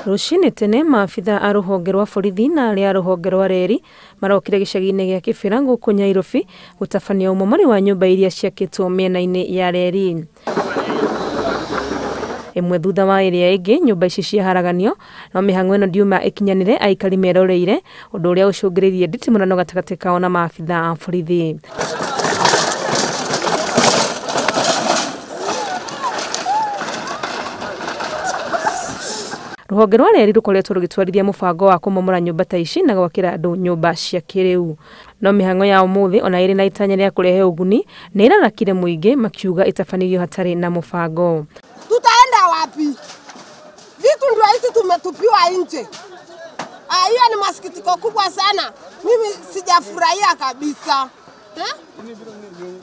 Rucini tene maabitha a ruhonge rwa borithi na aria a ruhonge rwa reri marokire gicagi-ini gia kibera guku Nairobi gutabania umomori wa nyumba iria ciakitwo miena-ini ya reri. Imwe thutha wa iria ingi nyumba ici ciaharaganio no Mihang'o ino ndiuma ikinyanire aikari meroreire undu uria ucungiririe nditimurano gatagati kao na maabitha a borithi. Ruhonge rwa reri rukoretwo rugitwarithia mubango wa kumomora nyumba ta ici na gwakira andu nyumba cia kiriu. No Mihang'o ya umuthi ona iri na itanya ria kurehe uguni ni irarakire muingi makiuga itabanirio hatari na mubango. Tutaenda wapi? Vitu ndio hizi tumetupiwa nje. Hiyo ni masikitiko kubwa sana. Mimi sijafurahia kabisa.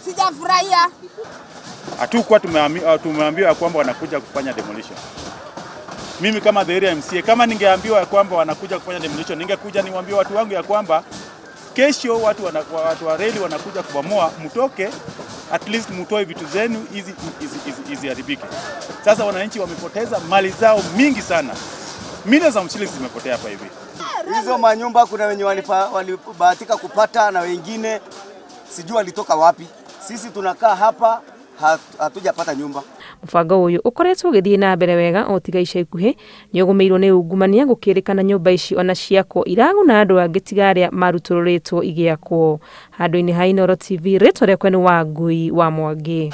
Sijafurahia. Hatukuwa tumeambiwa kwamba wanakuja kufanya demolition. Mimi kama the area MCA, kama ningeambiwa kwamba wanakuja kufanya demolition, ningekuja niwaambie watu wangu ya kwamba kesho watu wa reli wanakuja kubomoa, mtoke at least mtoe vitu zenu hizi haribike. Sasa wananchi wamepoteza mali zao mingi sana. Milioni za shilingi zimepotea hapa hivi. Hizo manyumba kuna wenye walibahatika kupata na wengine sijui walitoka wapi. Sisi tunakaa hapa hatujapata nyumba. Mubango uyu ukoretwo githii na mbere wega o tiga ica ikuhi ni ugumirwo ni ungumania gukirikana nyumba ici ona ciakwo iraguna andu angi tiga aria marutururitwo igiakwo. Handu-ini ha Inooro TV ritwa riakwa ni Wangui wa Mwangi.